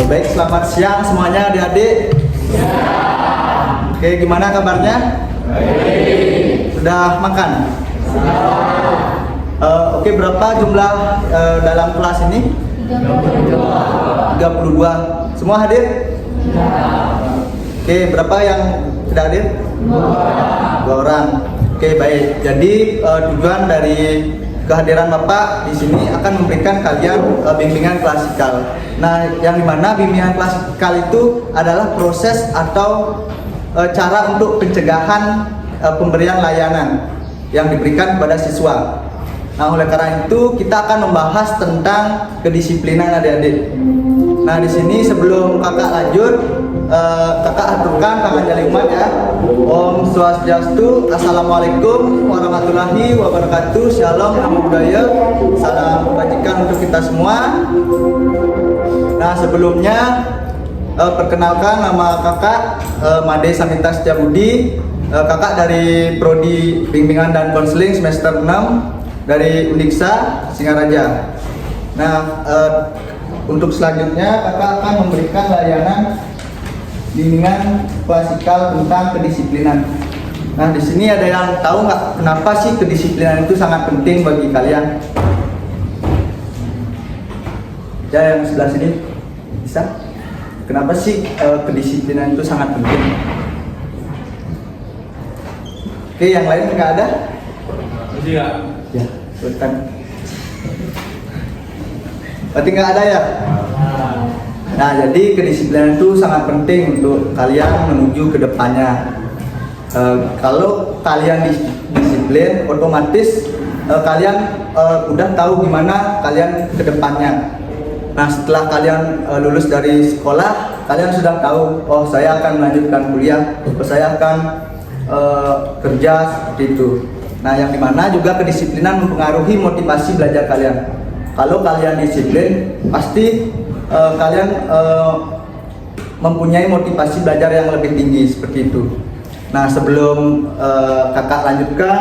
Baik, selamat siang semuanya adik-adik. Ya. Oke, gimana kabarnya? Baik. Sudah makan? Oke, berapa jumlah dalam kelas ini? 32. Semua hadir? Ya. Oke, berapa yang tidak hadir? 2 orang. Oke, baik. Jadi tujuan dari kehadiran Bapak di sini akan memberikan kalian bimbingan klasikal. Nah, yang dimana bimbingan klasikal itu adalah proses atau cara untuk pencegahan pemberian layanan yang diberikan kepada siswa. Nah, oleh karena itu kita akan membahas tentang kedisiplinan adik-adik. Nah, di sini sebelum kakak lanjut, kakak aturkan tangan jaliman ya. Om Swastiastu, Assalamualaikum warahmatullahi wabarakatuh. Shalom, namo buddhaya, salam kebajikan untuk kita semua. Nah, sebelumnya perkenalkan nama kakak Made Samita Setiabudi. Kakak dari Prodi Bimbingan dan Konseling semester 6 dari Undiksa Singaraja. Nah, untuk selanjutnya kakak akan memberikan layanan bimbingan klasikal tentang kedisiplinan. Nah, di sini ada yang tahu nggak kenapa sih kedisiplinan itu sangat penting bagi kalian? Ya, yang sebelah sini bisa. Kenapa sih kedisiplinan itu sangat penting? Oke, yang lain nggak ada? Iya. Ya, bukan. Berarti nggak ada ya? Nah, jadi kedisiplinan itu sangat penting untuk kalian menuju ke depannya. Kalau kalian disiplin, otomatis kalian udah tahu gimana kalian ke depannya. Nah, setelah kalian lulus dari sekolah, kalian sudah tahu, oh saya akan melanjutkan kuliah, oh saya akan kerja seperti itu. Nah, yang dimana juga kedisiplinan mempengaruhi motivasi belajar kalian. Kalau kalian disiplin, pasti kalian mempunyai motivasi belajar yang lebih tinggi seperti itu. Nah, sebelum kakak lanjutkan,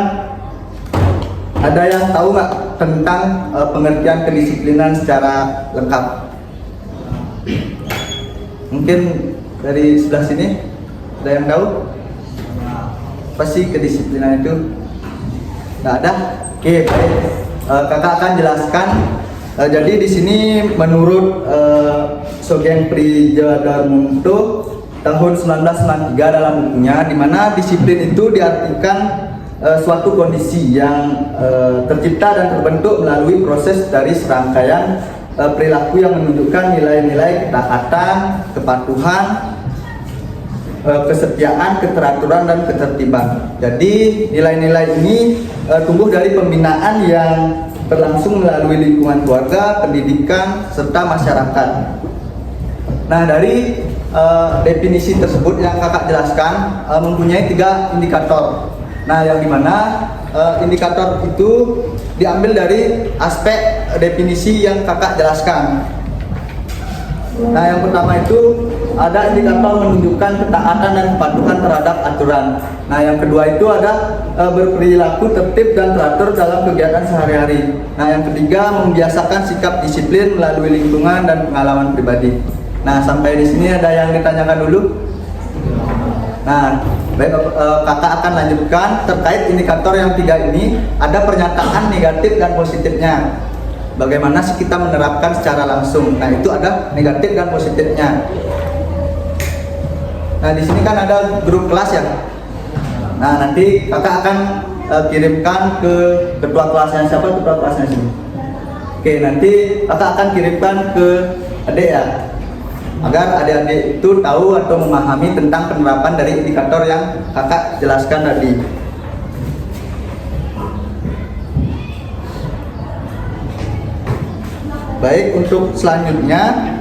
ada yang tahu nggak tentang pengertian kedisiplinan secara lengkap? Mungkin dari sebelah sini ada yang tahu? Apa sih kedisiplinan itu? Nggak ada? Oke, baik. Kakak akan jelaskan. Jadi di sini menurut Sogeng Prijadarmunto tahun 1993 dalam bukunya, di mana disiplin itu diartikan suatu kondisi yang tercipta dan terbentuk melalui proses dari serangkaian perilaku yang menunjukkan nilai-nilai ketaatan, kepatuhan, kesetiaan, keteraturan, dan ketertiban. Jadi nilai-nilai ini tumbuh dari pembinaan yang berlangsung melalui lingkungan keluarga, pendidikan, serta masyarakat. Nah, dari definisi tersebut yang kakak jelaskan mempunyai 3 indikator. Nah, yang dimana indikator itu diambil dari aspek definisi yang kakak jelaskan. Nah, yang pertama itu ada indikator menunjukkan ketaatan dan kepatuhan terhadap aturan. Nah, yang kedua itu ada berperilaku tertib dan teratur dalam kegiatan sehari-hari. Nah, yang ketiga membiasakan sikap disiplin melalui lingkungan dan pengalaman pribadi. Nah, sampai di sini ada yang ditanyakan dulu? Nah, baik, kakak akan lanjutkan terkait indikator yang 3 ini. Ada pernyataan negatif dan positifnya. Bagaimana sih kita menerapkan secara langsung? Nah, itu ada negatif dan positifnya. Nah, di sini kan ada grup kelas ya. Nah, nanti kakak akan kirimkan ke ketua kelasnya. Siapa ketua kelasnya sini? Oke, nanti kakak akan kirimkan ke adik ya, agar adik-adik itu tahu atau memahami tentang penerapan dari indikator yang kakak jelaskan tadi. Baik, untuk selanjutnya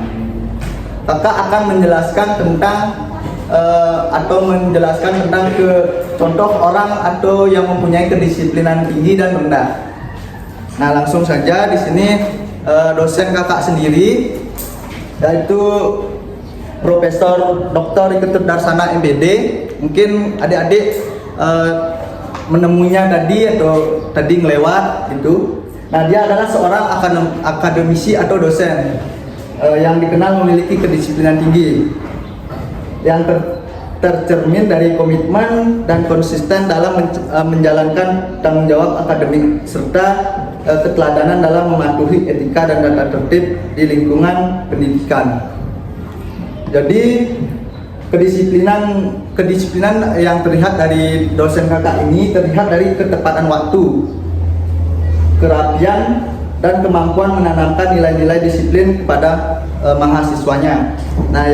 kakak akan menjelaskan tentang contoh orang atau yang mempunyai kedisiplinan tinggi dan rendah. Nah, langsung saja di sini dosen kakak sendiri, yaitu Profesor Dr. Iketut Darsana MBD. Mungkin adik-adik menemunya tadi atau tadi ngelewat gitu. Nah, dia adalah seorang akademisi atau dosen. yang dikenal memiliki kedisiplinan tinggi yang tercermin dari komitmen dan konsisten dalam menjalankan tanggung jawab akademik serta keteladanan dalam mematuhi etika dan tata tertib di lingkungan pendidikan. Jadi kedisiplinan yang terlihat dari dosen kakak ini terlihat dari ketepatan waktu, kerapian, dan kemampuan menanamkan nilai-nilai disiplin kepada mahasiswanya. Nah,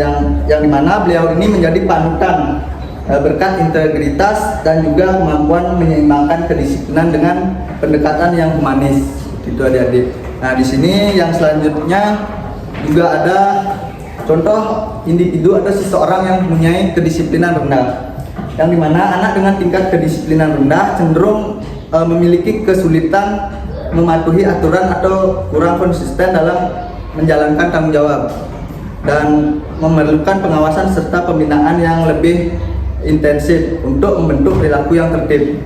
yang dimana beliau ini menjadi panutan berkat integritas dan juga kemampuan menyeimbangkan kedisiplinan dengan pendekatan yang humanis. Itu adik-adik. Nah, di sini yang selanjutnya juga ada contoh individu atau seseorang yang mempunyai kedisiplinan rendah, yang dimana anak dengan tingkat kedisiplinan rendah cenderung memiliki kesulitan mematuhi aturan atau kurang konsisten dalam menjalankan tanggung jawab dan memerlukan pengawasan serta pembinaan yang lebih intensif untuk membentuk perilaku yang tertib.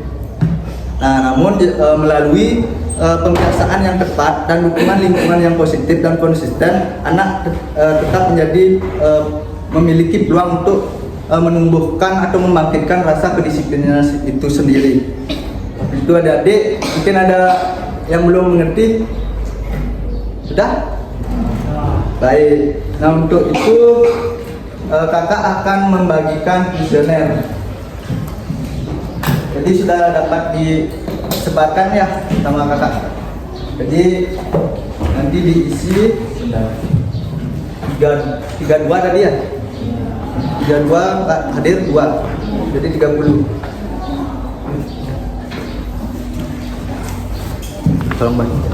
Nah, namun melalui pembiasaan yang tepat dan dukungan lingkungan yang positif dan konsisten, anak tetap menjadi memiliki peluang untuk menumbuhkan atau membangkitkan rasa kedisiplinan itu sendiri. Itu adik-adik, mungkin ada yang belum mengerti? Sudah? Baik. Nah, untuk itu kakak akan membagikan kuesioner. Jadi sudah dapat disebarkan ya sama kakak. Jadi nanti diisi 32 tadi ya. 32 hadir 2. Jadi 30. Tolong bantu.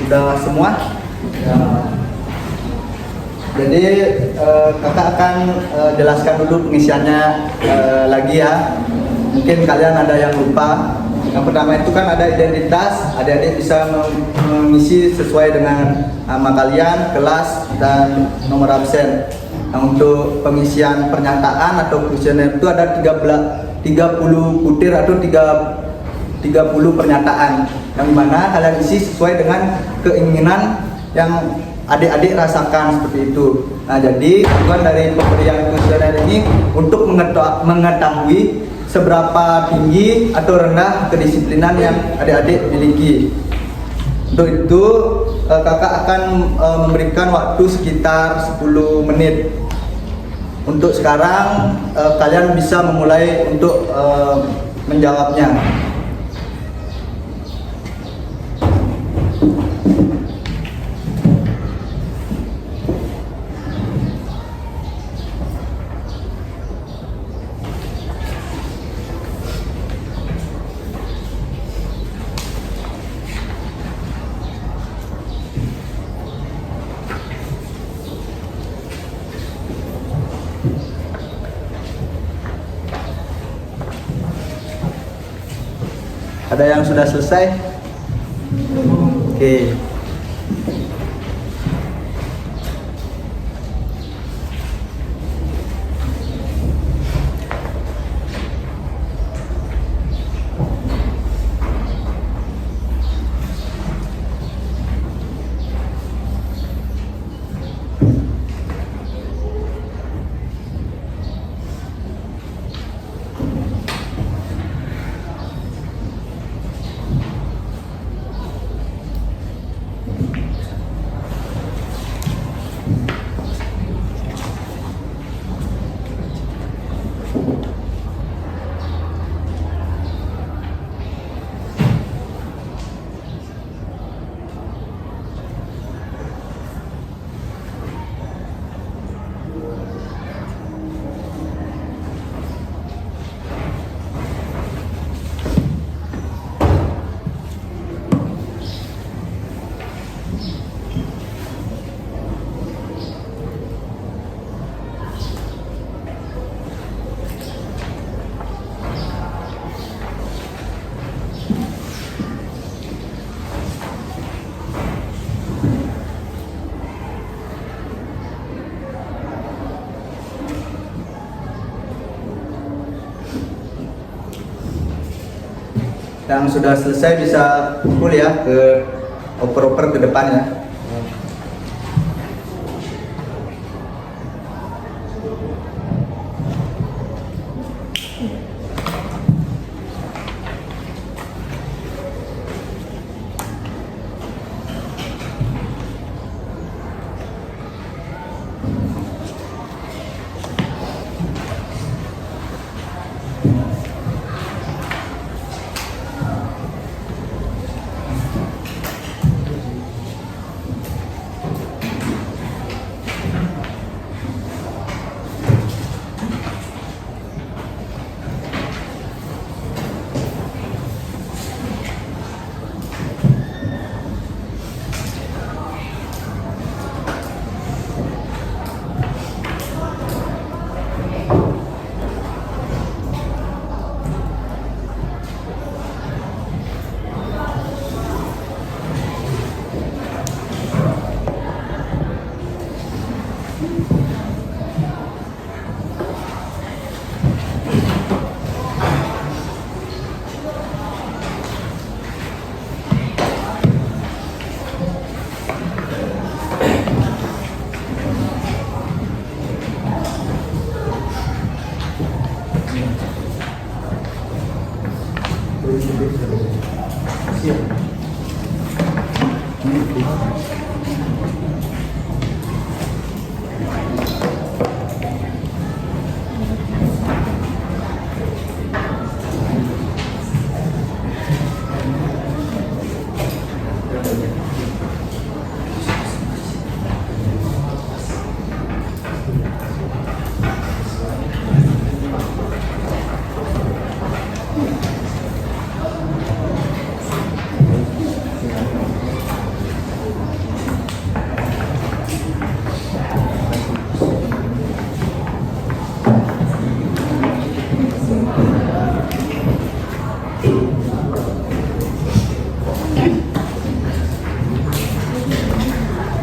Sudah semua? Ya. Jadi kakak akan jelaskan dulu pengisiannya lagi ya. Mungkin kalian ada yang lupa. Yang pertama itu kan ada identitas, adik-adik bisa mengisi sesuai dengan nama kalian, kelas, dan nomor absen. Nah, untuk pengisian pernyataan atau kuesioner itu ada 30 butir atau 30 pernyataan, yang mana kalian isi sesuai dengan keinginan yang adik-adik rasakan seperti itu. Nah, jadi tujuan dari pemberian kuesioner ini untuk mengetahui seberapa tinggi atau rendah kedisiplinan yang adik-adik miliki. Untuk itu kakak akan memberikan waktu sekitar 10 menit. Untuk sekarang kalian bisa memulai untuk menjawabnya. Ada yang sudah selesai? Oke. yang sudah selesai bisa kumpul ya ke oper-oper ke depannya.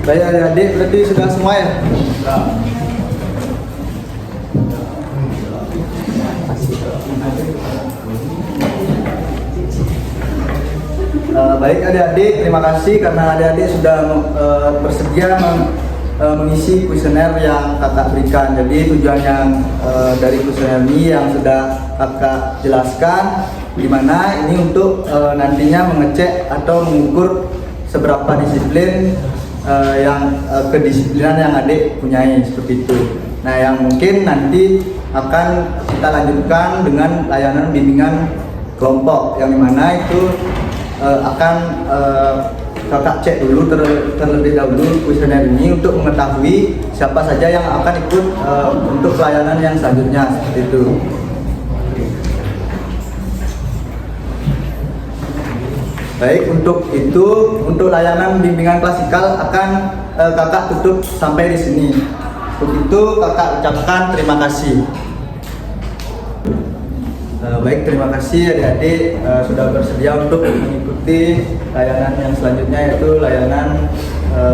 Baik adik-adik, berarti sudah semua ya? Baik adik-adik, terima kasih karena adik-adik sudah bersedia mengisi kuesioner yang kakak berikan. Jadi tujuan yang dari kuesioner ini yang sudah kakak jelaskan, di mana ini untuk nantinya mengecek atau mengukur seberapa disiplin yang kedisiplinan yang adik punyai, seperti itu. Nah, yang mungkin nanti akan kita lanjutkan dengan layanan bimbingan kelompok, yang dimana itu akan kakak cek dulu terlebih dahulu kuesioner ini untuk mengetahui siapa saja yang akan ikut untuk pelayanan yang selanjutnya, seperti itu. Baik, untuk itu, untuk layanan bimbingan klasikal akan kakak tutup sampai di sini. Untuk itu kakak ucapkan terima kasih. Baik, terima kasih adik-adik sudah bersedia untuk mengikuti layanan yang selanjutnya, yaitu layanan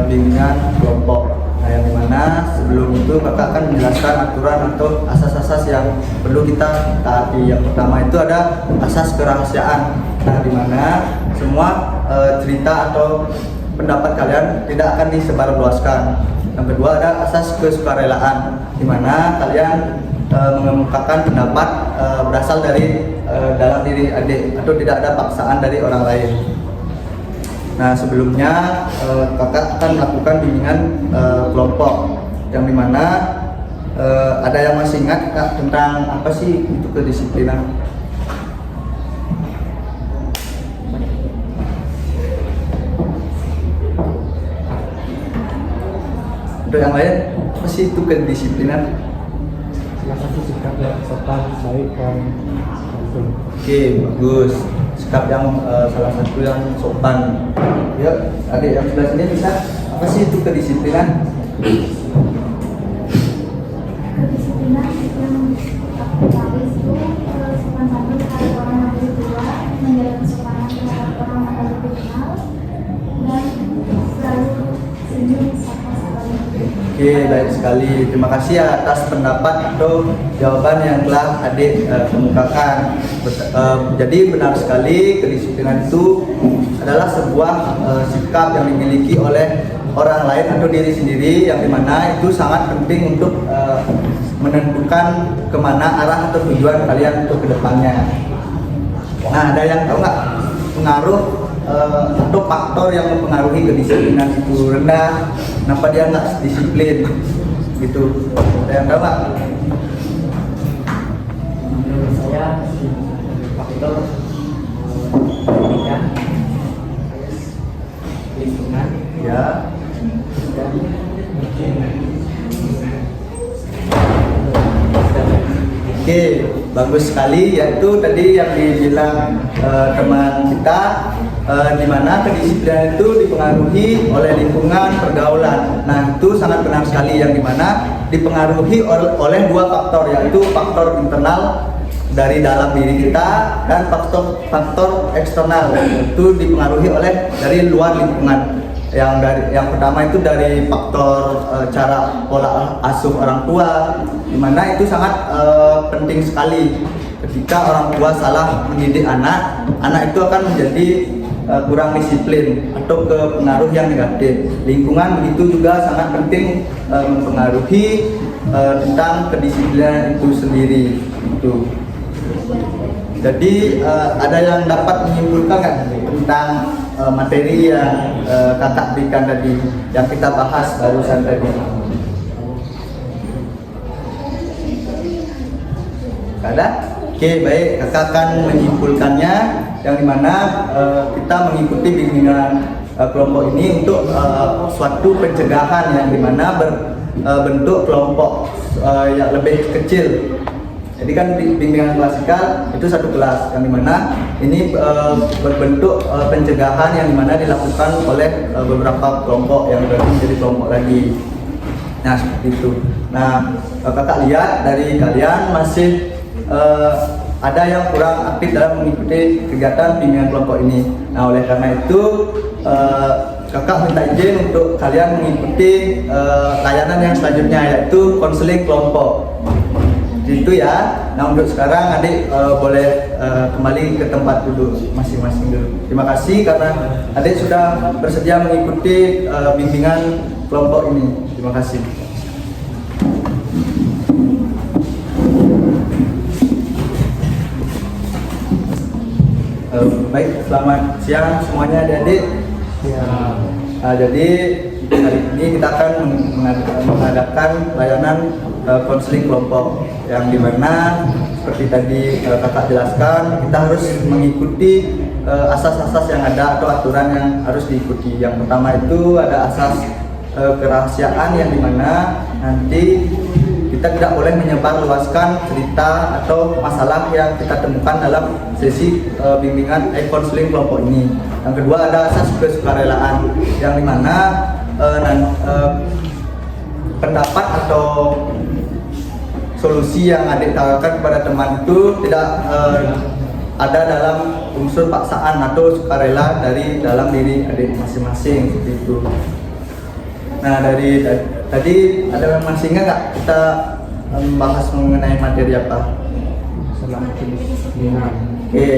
bimbingan kelompok. Nah, yang dimana sebelum itu kakak akan menjelaskan aturan atau asas-asas yang perlu kita taati. Yang pertama itu ada asas kerahasiaan. Nah, dimana semua cerita atau pendapat kalian tidak akan disebarluaskan. Yang kedua ada asas kesukarelaan, dimana kalian mengemukakan pendapat berasal dari dalam diri adik atau tidak ada paksaan dari orang lain. Nah, sebelumnya kakak akan melakukan bimbingan kelompok, yang dimana ada yang masih ingat kak tentang apa sih itu kedisiplinan? Untuk yang lain, apa sih itu kedisiplinan? Salah satu sikap yang sopan, baik, dan santun. Oke, bagus. Sikap yang salah satu yang sopan. Yuk, adik yang sebelah sini bisa. Apa sih itu kedisiplinan? Kedisiplinan yang pertama itu sopan santun terhadap orang yang lebih tua, menjaga kesopanan terhadap orang yang lebih kenal, dan selalu senyum sapa sekali. Oke, baik sekali. Terima kasih atas pendapat atau jawaban yang telah adik kemukakan. Jadi benar sekali, kedisiplinan itu adalah sebuah sikap yang dimiliki oleh orang lain atau diri sendiri, yang dimana itu sangat penting untuk menentukan kemana arah atau tujuan kalian untuk kedepannya. Nah, ada yang tahu nggak pengaruh atau faktor yang mempengaruhi kedisiplinan itu rendah, kenapa dia nggak disiplin gitu? Ada yang tahu nggak? Menurut saya faktor pendidikan, lingkungan, Ya, dan mungkin oke, bagus sekali. Yaitu tadi yang dibilang teman kita, di mana kedisiplinan itu dipengaruhi oleh lingkungan, pergaulan. Nah, itu sangat benar sekali, yang dimana dipengaruhi oleh dua faktor, yaitu faktor internal dari dalam diri kita dan faktor eksternal, itu dipengaruhi oleh dari luar lingkungan. Yang pertama itu dari faktor cara pola asuh orang tua, dimana itu sangat penting sekali. Ketika orang tua salah mendidik anak itu akan menjadi kurang disiplin atau ke pengaruh yang negatif. Lingkungan begitu juga sangat penting mempengaruhi tentang kedisiplinan itu sendiri. Itu. Jadi ada yang dapat menyimpulkan nggak tentang materi yang kakak berikan tadi, yang kita bahas barusan tadi? Ada? Oke, baik, kakak akan menyimpulkannya, yang dimana kita mengikuti bimbingan kelompok ini untuk suatu pencegahan, yang dimana berbentuk kelompok yang lebih kecil. Jadi kan bimbingan klasikal itu satu kelas, yang dimana ini berbentuk pencegahan, yang dimana dilakukan oleh beberapa kelompok yang berarti menjadi kelompok lagi. Nah, seperti itu. Nah, kakak lihat dari kalian masih ada yang kurang aktif dalam mengikuti kegiatan bimbingan kelompok ini. Nah, oleh karena itu kakak minta izin untuk kalian mengikuti layanan yang selanjutnya, yaitu konseling kelompok. Itu ya. Nah, untuk sekarang adik boleh kembali ke tempat duduk masing-masing dulu. Terima kasih karena adik sudah bersedia mengikuti bimbingan kelompok ini. Terima kasih. Baik, selamat siang semuanya adik-adik. ya Jadi hari ini kita akan mengadakan layanan konseling kelompok, yang dimana seperti tadi kakak jelaskan, kita harus mengikuti asas-asas yang ada atau aturan yang harus diikuti. Yang pertama itu ada asas kerahasiaan, yang dimana nanti kita tidak boleh menyebarluaskan cerita atau masalah yang kita temukan dalam sesi bimbingan konseling kelompok ini. Yang kedua ada asas kesukarelaan, yang dimana pendapat atau solusi yang adik tawarkan kepada teman itu tidak ada dalam unsur paksaan atau sukarela dari dalam diri adik masing-masing, seperti itu. Nah, dari tadi ada yang masih ingat nggak kita membahas mengenai materi apa? masalah kedisiplinan. Oke,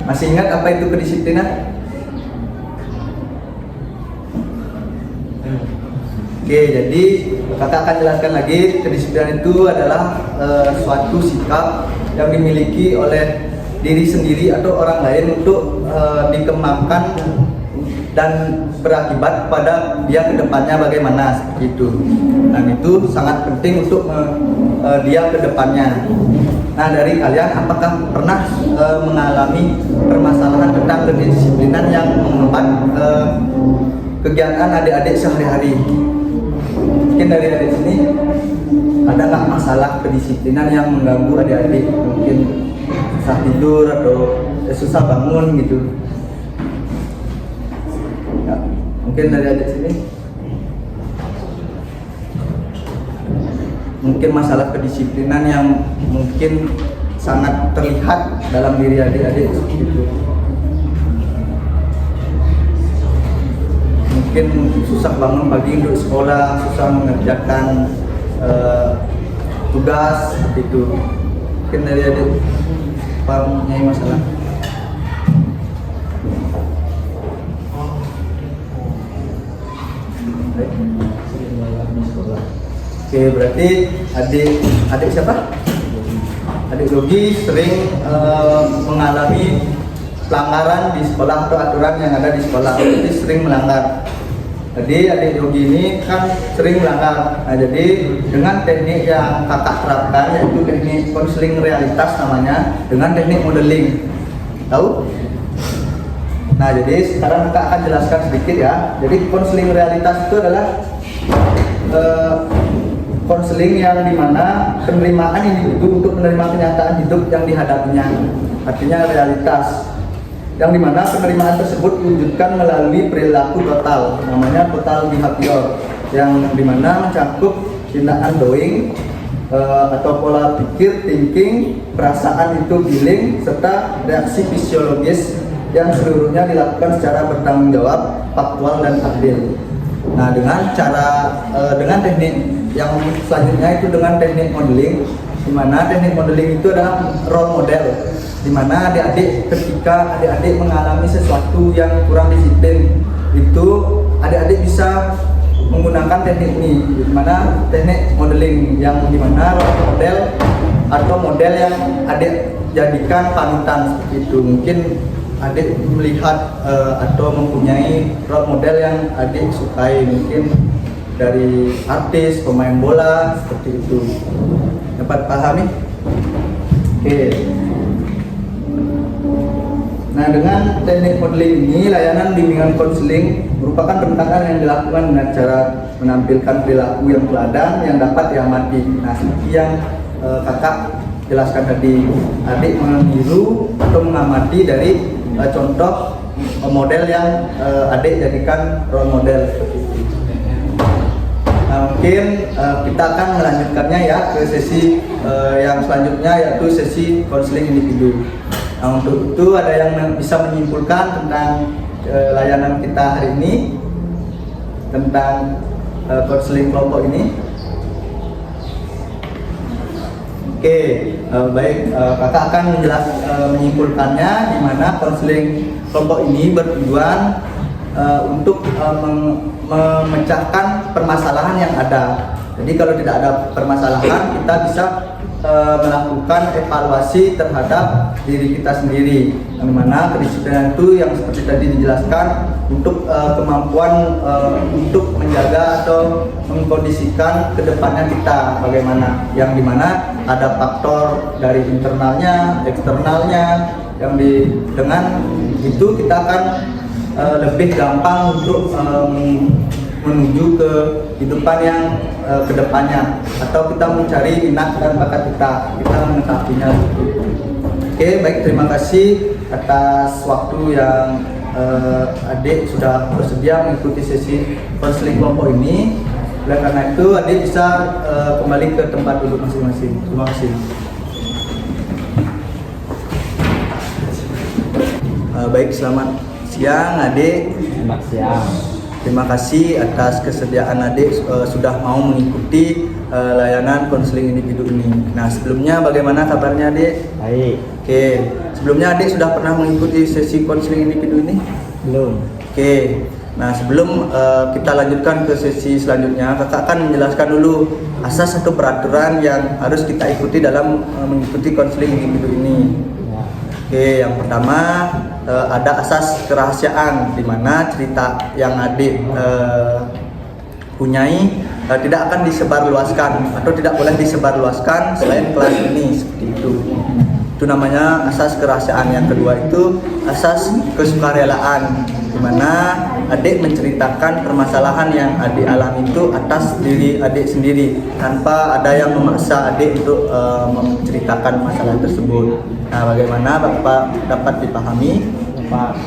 masih ingat apa itu kedisiplinan? Oke, jadi kakak akan jelaskan lagi. Kedisiplinan itu adalah suatu sikap yang dimiliki oleh diri sendiri atau orang lain untuk dikembangkan dan berakibat pada dia kedepannya bagaimana, seperti itu. Dan itu sangat penting untuk dia kedepannya. Nah, dari kalian apakah pernah mengalami permasalahan tentang kedisiplinan yang menghambat kegiatan adik-adik sehari-hari? Mungkin dari adik sini ada nggak masalah kedisiplinan yang mengganggu adik-adik? Mungkin susah tidur atau susah bangun gitu. Ya, mungkin dari adik sini mungkin masalah kedisiplinan yang mungkin sangat terlihat dalam diri adik-adik gitu. mungkin susah bangun pagi untuk sekolah, susah mengerjakan tugas seperti itu. Mungkin dari adik punya masalah. Oke, berarti adik siapa? Adik Yogi sering mengalami pelanggaran di sekolah atau aturan yang ada di sekolah, jadi sering melanggar. Jadi adik Yogi ini kan sering melanggar. Nah, jadi dengan teknik yang kakak terapkan, yaitu teknik konseling realitas namanya, dengan teknik modeling. Tahu? Nah, jadi sekarang kakak akan jelaskan sedikit ya. Jadi konseling realitas itu adalah konseling yang dimana penerimaan individu untuk menerima kenyataan hidup yang dihadapinya, artinya realitas, yang dimana penerimaan tersebut diwujudkan melalui perilaku total, namanya total behavior, yang dimana mencakup tindakan doing atau pola pikir, thinking, perasaan itu feeling, serta reaksi fisiologis yang seluruhnya dilakukan secara bertanggung jawab, faktual dan adil. Nah, dengan teknik yang selanjutnya itu dengan teknik modeling, di mana teknik modeling itu adalah role model, di mana adik-adik ketika adik-adik mengalami sesuatu yang kurang disiplin, itu adik-adik bisa menggunakan teknik ini, di mana teknik modeling yang di mana role model atau model yang adik jadikan panutan seperti itu. Mungkin adik melihat atau mempunyai role model yang adik sukai, mungkin dari artis, pemain bola, seperti itu. Dapat pahami? Oke. Nah, dengan teknik modeling ini, layanan bimbingan konseling merupakan pendekatan yang dilakukan dengan cara menampilkan perilaku yang teladan yang dapat diamati. Nah, seperti yang kakak jelaskan tadi, adik meniru atau mengamati dari contoh model yang adik jadikan role model seperti itu. Nah, mungkin kita akan melanjutkannya ya ke sesi yang selanjutnya, yaitu sesi konseling individu. Nah, untuk itu ada yang bisa menyimpulkan tentang layanan kita hari ini, tentang konseling kelompok ini. Oke, baik, kakak akan menyimpulkannya, di mana konseling kelompok ini bertujuan untuk memecahkan permasalahan yang ada. Jadi kalau tidak ada permasalahan, kita bisa melakukan evaluasi terhadap diri kita sendiri, yang mana kedisiplinan itu yang seperti tadi dijelaskan untuk kemampuan untuk menjaga atau mengkondisikan kedepannya kita bagaimana, yang dimana ada faktor dari internalnya, eksternalnya, yang dengan itu kita akan lebih gampang untuk menuju ke kehidupan yang kedepannya, atau kita mencari minat dan bakat kita mengetahuinya. Oke, baik, terima kasih atas waktu yang adik sudah bersedia mengikuti sesi konseling kelompok ini. Oleh karena itu, adik bisa kembali ke tempat duduk masing-masing. Terima kasih. Baik, selamat siang adik. Selamat siang. Terima kasih atas kesediaan adik sudah mau mengikuti layanan konseling individu ini. Nah, sebelumnya bagaimana kabarnya adik? Baik. Oke, sebelumnya adik sudah pernah mengikuti sesi konseling individu ini? Belum. Oke, nah sebelum kita lanjutkan ke sesi selanjutnya, kakak akan menjelaskan dulu asas atau peraturan yang harus kita ikuti dalam mengikuti konseling individu ini. Ya. Oke, yang pertama ada asas kerahasiaan, di mana cerita yang adik punyai tidak akan disebarluaskan atau tidak boleh disebarluaskan selain kelas ini, seperti itu. Itu namanya asas kerahasiaan. Yang kedua itu asas kesukarelaan, di mana adik menceritakan permasalahan yang adik alami itu atas diri adik sendiri, tanpa ada yang memaksa adik untuk menceritakan masalah tersebut. Nah, bagaimana Bapak dapat dipahami? Bapak.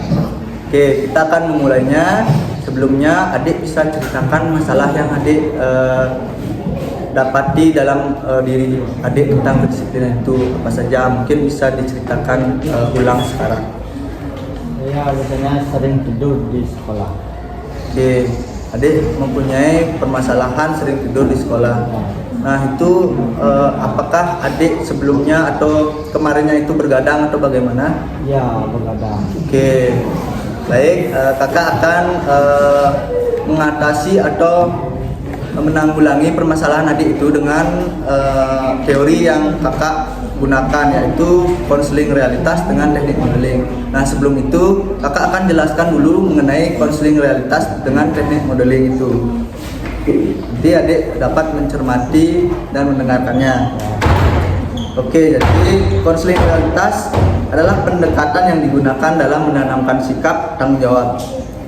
Oke, kita akan memulainya. Sebelumnya adik bisa ceritakan masalah yang adik dapati dalam diri adik tentang kedisiplinan itu apa saja, mungkin bisa diceritakan ulang sekarang. Saya biasanya sering tidur di sekolah. Oke, adik mempunyai permasalahan sering tidur di sekolah. Nah itu apakah adik sebelumnya atau kemarinnya itu bergadang atau bagaimana? Ya, begadang. Oke, baik, kakak akan mengatasi atau menanggulangi permasalahan adik itu dengan teori yang kakak gunakan, yaitu konseling realitas dengan teknik modeling. Nah sebelum itu kakak akan jelaskan dulu mengenai konseling realitas dengan teknik modeling itu. Nanti adik dapat mencermati dan mendengarkannya. Oke, jadi konseling realitas adalah pendekatan yang digunakan dalam menanamkan sikap tanggung jawab.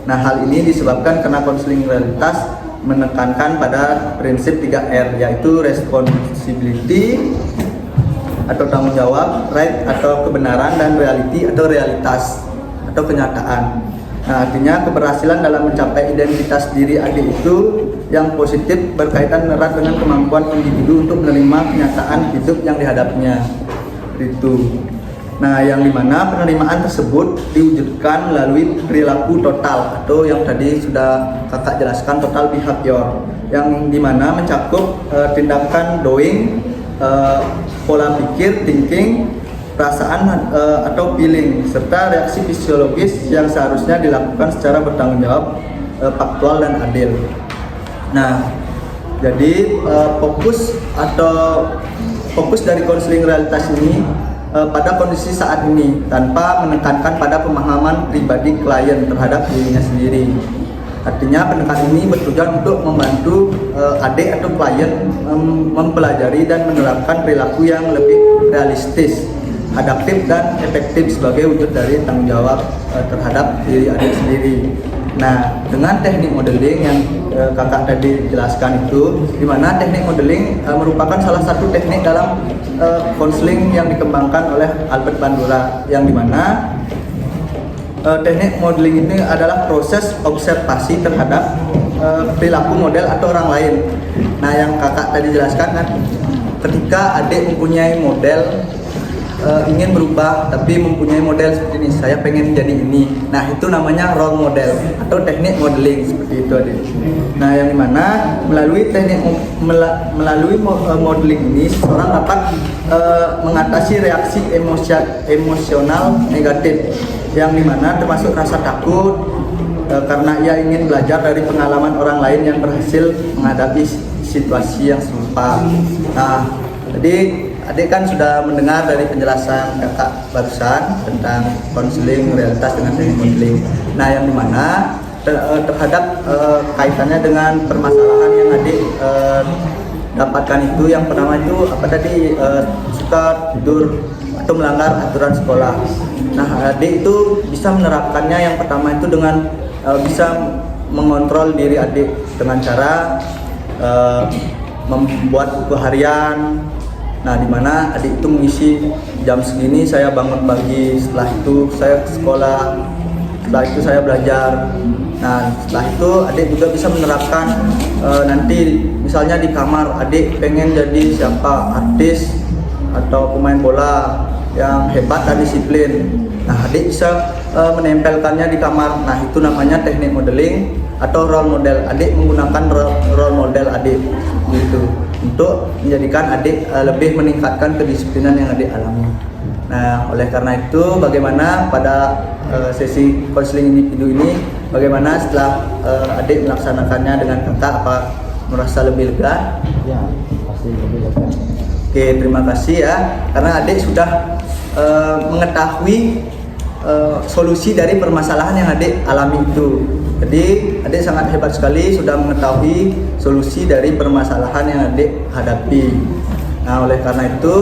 Nah hal ini disebabkan karena konseling realitas menekankan pada prinsip 3R, yaitu responsibility atau tanggung jawab, right atau kebenaran, dan reality atau realitas atau kenyataan. Nah artinya keberhasilan dalam mencapai identitas diri adik itu yang positif berkaitan erat dengan kemampuan individu untuk menerima kenyataan hidup yang dihadapinya. Itu. Nah yang dimana penerimaan tersebut diwujudkan melalui perilaku total atau yang tadi sudah kakak jelaskan, total behavior, yang dimana mencakup tindakan doing, pola pikir thinking, perasaan atau feeling, serta reaksi fisiologis yang seharusnya dilakukan secara bertanggung jawab, faktual dan adil. Nah jadi fokus dari konseling realitas ini pada kondisi saat ini tanpa menekankan pada pemahaman pribadi klien terhadap dirinya sendiri. Artinya pendekatan ini bertujuan untuk membantu adik atau klien mempelajari dan menerapkan perilaku yang lebih realistis, adaptif dan efektif sebagai wujud dari tanggung jawab terhadap diri adik sendiri. Nah, dengan teknik modeling yang kakak tadi jelaskan itu, di mana teknik modeling merupakan salah satu teknik dalam konseling yang dikembangkan oleh Albert Bandura, yang dimana teknik modeling ini adalah proses observasi terhadap perilaku model atau orang lain. Nah yang kakak tadi jelaskan kan, ketika adik mempunyai model, ingin berubah tapi mempunyai model seperti ini, saya pengen jadi ini. Nah itu namanya role model atau teknik modeling seperti itu adik. Nah yang dimana melalui modeling ini seseorang dapat mengatasi reaksi emosional negatif, yang dimana termasuk rasa takut karena ia ingin belajar dari pengalaman orang lain yang berhasil menghadapi situasi yang serupa. Nah jadi adik kan sudah mendengar dari penjelasan kakak barusan tentang konseling realitas dengan teknik modeling. Nah yang dimana terhadap kaitannya dengan permasalahan yang adik dapatkan itu, yang pertama itu apa tadi, suka tidur atau melanggar aturan sekolah. Nah adik itu bisa menerapkannya, yang pertama itu dengan bisa mengontrol diri adik dengan cara membuat buku harian. Nah dimana adik itu mengisi jam segini saya bangun pagi, setelah itu saya ke sekolah, setelah itu saya belajar. Nah setelah itu adik juga bisa menerapkan nanti misalnya di kamar adik pengen jadi siapa, artis atau pemain bola yang hebat dan disiplin. Nah adik bisa menempelkannya di kamar. Nah itu namanya teknik modeling atau role model. Adik menggunakan role model adik gitu untuk menjadikan adik lebih meningkatkan kedisiplinan yang adik alami. Nah oleh karena itu bagaimana pada sesi konseling individu ini, bagaimana setelah adik melaksanakannya dengan kakak, apa merasa lebih lega? Ya, pasti lebih lega. Oke, terima kasih ya, karena adik sudah mengetahui solusi dari permasalahan yang adik alami itu. Jadi adik sangat hebat sekali sudah mengetahui solusi dari permasalahan yang adik hadapi. Nah oleh karena itu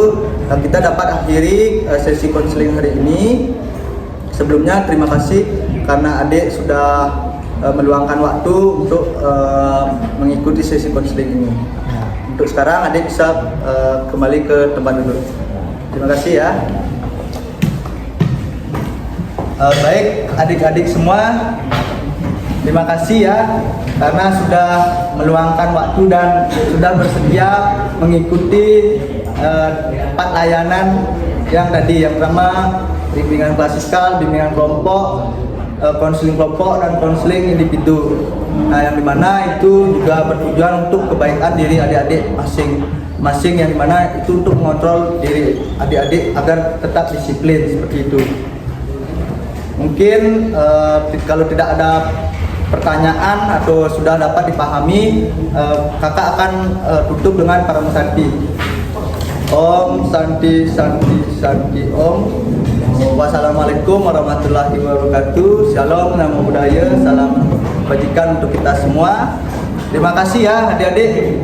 kita dapat akhiri sesi konseling hari ini. Sebelumnya terima kasih karena adik sudah meluangkan waktu untuk mengikuti sesi konseling ini. Untuk sekarang adik bisa kembali ke tempat duduk. Terima kasih ya. Baik adik-adik semua, terima kasih ya karena sudah meluangkan waktu dan sudah bersedia mengikuti 4 layanan yang tadi. Yang pertama bimbingan klasikal, bimbingan kelompok, konseling kelompok dan konseling individu. Nah, yang dimana itu juga bertujuan untuk kebaikan diri adik-adik masing-masing, yang dimana itu untuk mengontrol diri adik-adik agar tetap disiplin seperti itu. Mungkin kalau tidak ada pertanyaan atau sudah dapat dipahami, kakak akan tutup dengan para musanti. Om Santi Santi Santi Om. Wassalamualaikum warahmatullahi wabarakatuh. Shalom, namo buddhaya, salam kebajikan untuk kita semua. Terima kasih ya adik-adik.